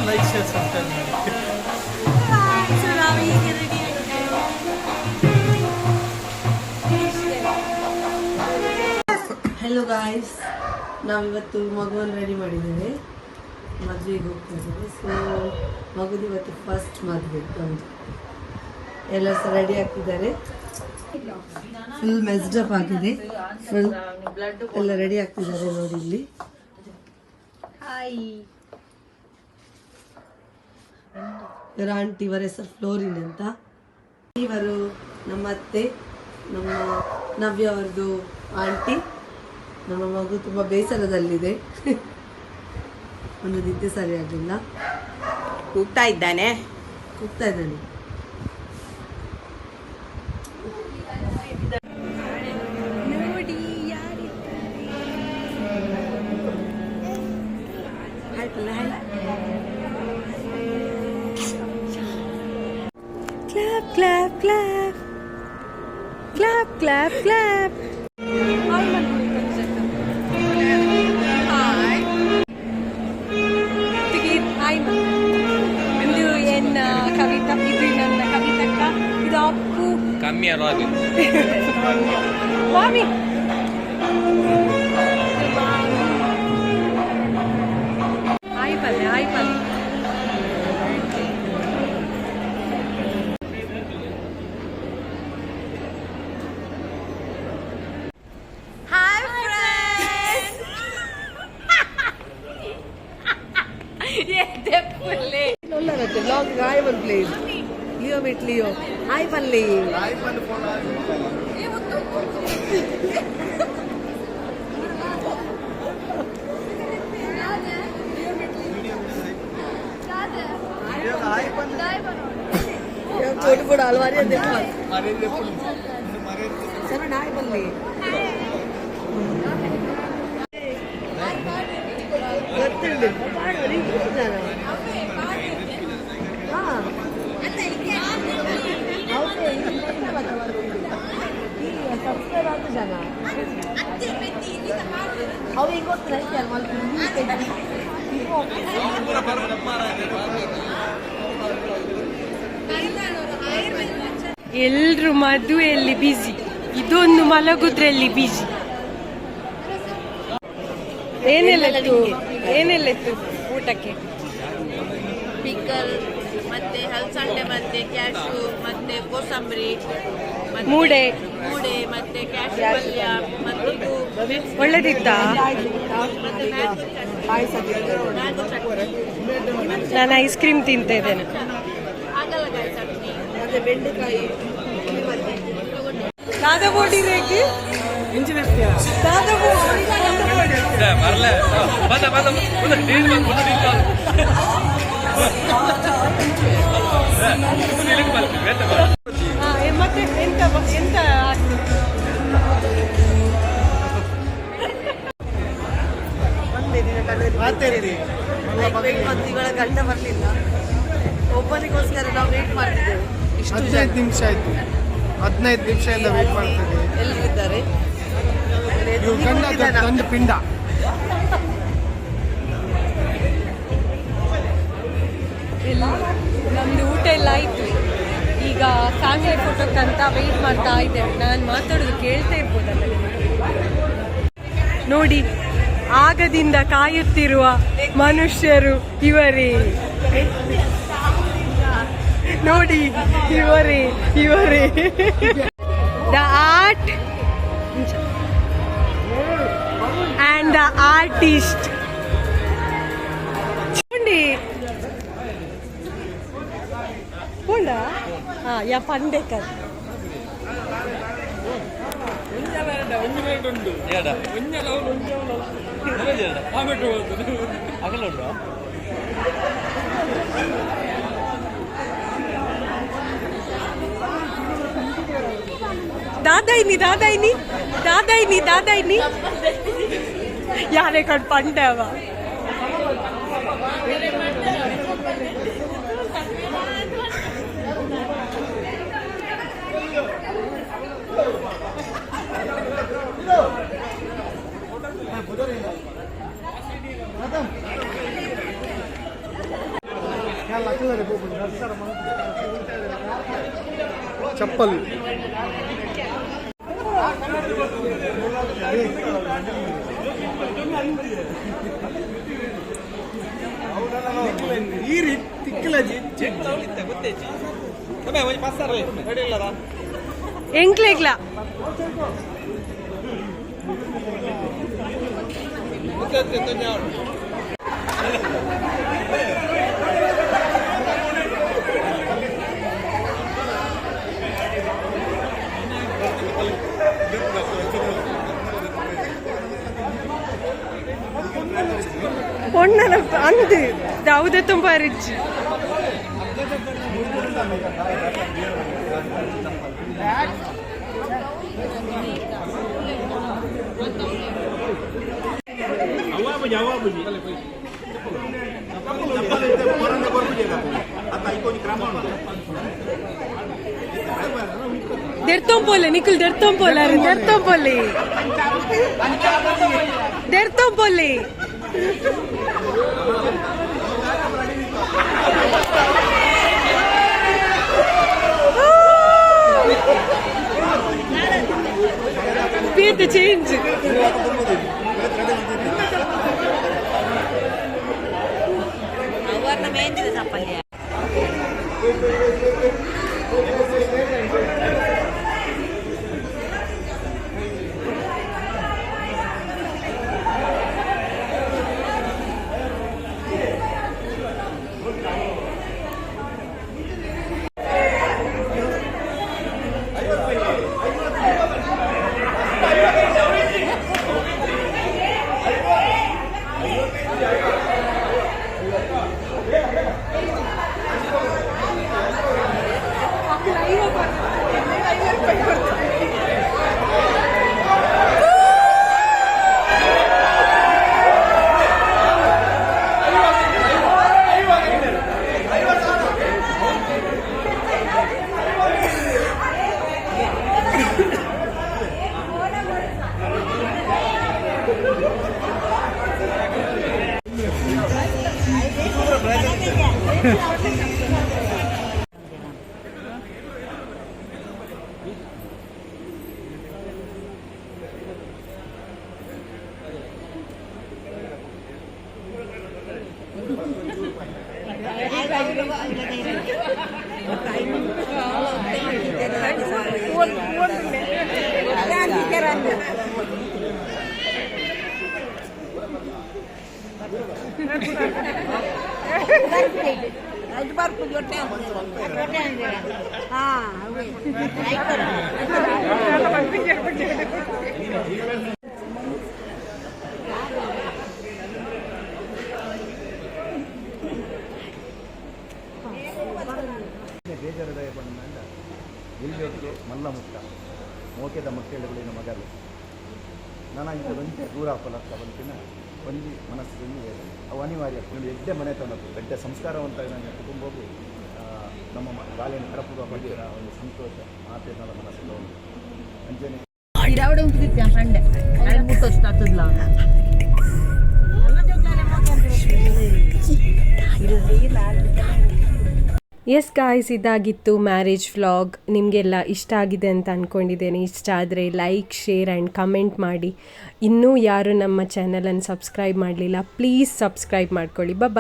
Like share subscribe ಮಾಡಿ. So ನಾವು ಈಗ ರೆಡಿ ಹೆಲೋ ಗಾಯ್ಸ್, ನಾವಿವತ್ತು ಮಗುವನ್ನು ರೆಡಿ ಮಾಡಿದ್ದೇವೆ, ಮದುವೆಗೆ ಹೋಗ್ತಾ ಇದ್ದೇವೆ. ಸೊ ಮಗುದು ಇವತ್ತು ಫಸ್ಟ್ ಮದುವೆ ನಮ್ಮದು. ಎಲ್ಲ ಸಹ ರೆಡಿ ಆಗ್ತಿದ್ದಾರೆ, ಫುಲ್ ಮೆಸ್ಡಪ್ ಆಗಿದೆ, ಫುಲ್ ಎಲ್ಲ ರೆಡಿ ಆಗ್ತಿದ್ದಾರೆ ನೋಡಿ ಇಲ್ಲಿ. ಇವರ ಆಂಟಿ, ಇವರ ಹೆಸರು ಫ್ಲೋರಿನ್ ಅಂತ. ಇವರು ನಮ್ಮ ಅತ್ತೆ, ನಮ್ಮ ನವ್ಯ ಅವರದು ಆಂಟಿ. ನಮ್ಮ ಮಗು ತುಂಬ ಬೇಸರದಲ್ಲಿದೆ, ಒಂದು ನಿದ್ದೆ ಸರಿಯಾಗಿಲ್ಲ, ಕೂಗ್ತಾ ಇದ್ದಾನೆ. ನೋಡಿ clap clap clap clap clap clap. ಇದು ಏನ್ ಕವಿತಾ, ಇದು ನನ್ನ ಕವಿತಕ್ಕ, ಇದು ಅಪ್ಪು ಕಮ್ಮಿ ಅಲ್ವಾ ಮಾಮಿ. ಆಯ್ ಪಲ್ಲೆ vlog hi one please. Leo meet Leo. Hi Palli. Hi Palli phone छोटे बड़ा अलमारी है देखो मारे देखो मारे चलो हाय Palli. ಗೊತ್ತಿಲ್ಲ ಮಾಡಿ ಜನ ಸಬ್ಸ್ಕ್ರೈಬ್ ಆದ ಜನ ಅವು ಈಗ ಎಲ್ರು ಮದುವೆಯಲ್ಲಿ ಬಿಸಿ, ಇದೊಂದು ಮಲಗುದ್ರಲ್ಲಿ ಬಿಸಿ. ಏನೆಲ್ಲ ಇತ್ತು ಊಟಕ್ಕೆ? ಪಿಕಲ್ ಮತ್ತೆ ಹಲಸಂಡೆ ಮತ್ತೆ ಕ್ಯಾಶು ಮತ್ತೆ ಕೋಸಂಬರಿ ಮೂಡೆ ಮತ್ತೆ ಕ್ಯಾಶು ಪಲ್ಯ ಮತ್ತೆ ಇದು ಒಳ್ಳೆದಿತ್ತ? ನಾನು ಐಸ್ ಕ್ರೀಮ್ ತಿಂತ ಇದ್ದೇನೆ. ಹಾಗಲಕಾಯಿ ಚಟ್ನಿ ಮತ್ತೆ ಬೆಂಡೆಕಾಯಿ. ದಾದಾ ಬೋಡಿ ರೇಖಿ ದಾದಾ ಮತ್ತೆ ಎಂತ ಇವಳ ಗಂಡ ಬರಲಿಲ್ಲ, ಒಬ್ಬನಿಗೋಸ್ಕರ ನಾವು ವೇಟ್ ಮಾಡ್ತಿದ್ದೇವೆ. 15 ನಿಮಿಷ ಆಯ್ತು, 15 ನಿಮಿಷದಿಂದ ವೇಟ್ ಮಾಡ್ತಿದ್ದೇವೆ. ಎಲ್ಲಿದ್ದಾರೆ? ಗಂಡ ಪಿಂಡ. ನಮ್ದು ಊಟ ಎಲ್ಲ ಆಯ್ತು, ಈಗ ಫ್ಯಾಮಿಲಿ ಫೋಟೋಕ್ಕಂತ ವೆಯ್ಟ್ ಮಾಡ್ತಾ ಇದ್ದೇವೆ. ನಾನು ಮಾತಾಡೋದು ಕೇಳ್ತಾ ಇರ್ಬೋದಲ್ಲ ನೋಡಿ. ಆಗದಿಂದ ಕಾಯುತ್ತಿರುವ ಮನುಷ್ಯರು ಇವರೇ ನೋಡಿ, ಇವರೇ the art and the artist. Chundi. Punda? Ya Pandekar. दादाइनी यारे कट पंडेवा ಚಪ್ಪಲ್ ಈ ರೀತಿ ತಿಕ್ಕಲ ಎಂಕ್ಲೆಗ್ಲ பொண்ணன அந்த தௌதத்தும் பறிச்சு Dertompole, Nicole, Dertompole, Dertompole. Dertompole. Be the change. ಬೇಜಾರದಾಯ ಬಂದ ಎಲ್ಲಿಯೊತ್ತು ಮಲ್ಲ ಮುಟ್ಟ ಮೋಕೆದ ಮಕ್ಕಳಿನ ಮಗಲು ನನಗೆ ಬಂತೆ ದೂರ ಫಲಕ್ಕ ಬಂತಿನ ಒಂದು ಮನಸ್ಸಿನಲ್ಲಿ ಅವು ಅನಿವಾರ್ಯ ಎಡ್ಡೆ ಮನೆ ತಂದದ್ದು ಎಡ್ಡೆ ಸಂಸ್ಕಾರವಂತ ನನ್ನ ಕುಟುಂಬವು ನಮ್ಮ ಗಾಲಿಯನ್ನು ಕರಪುವ ಬಗ್ಗೆ ಒಂದು ಸಂತೋಷ ಮಾತೇನಲ್ಲ ಮನಸ್ಸಿನ ಒಂದು ಅಂಜನೆ ಎಸ್ ಗಾಯ್ಸ್, ಇದಾಗಿತ್ತು ಮ್ಯಾರೇಜ್ ವ್ಲಾಗ್. ನಿಮಗೆಲ್ಲ ಇಷ್ಟ ಆಗಿದೆ ಅಂತ ಅಂದ್ಕೊಂಡಿದ್ದೇನೆ. ಇಷ್ಟ ಆದರೆ ಲೈಕ್, ಶೇರ್ ಆ್ಯಂಡ್ ಕಮೆಂಟ್ ಮಾಡಿ. ಇನ್ನೂ ಯಾರು ನಮ್ಮ ಚಾನಲನ್ನು ಸಬ್ಸ್ಕ್ರೈಬ್ ಮಾಡಲಿಲ್ಲ, ಪ್ಲೀಸ್ ಸಬ್ಸ್ಕ್ರೈಬ್ ಮಾಡ್ಕೊಳ್ಳಿ. ಬಾಯ್.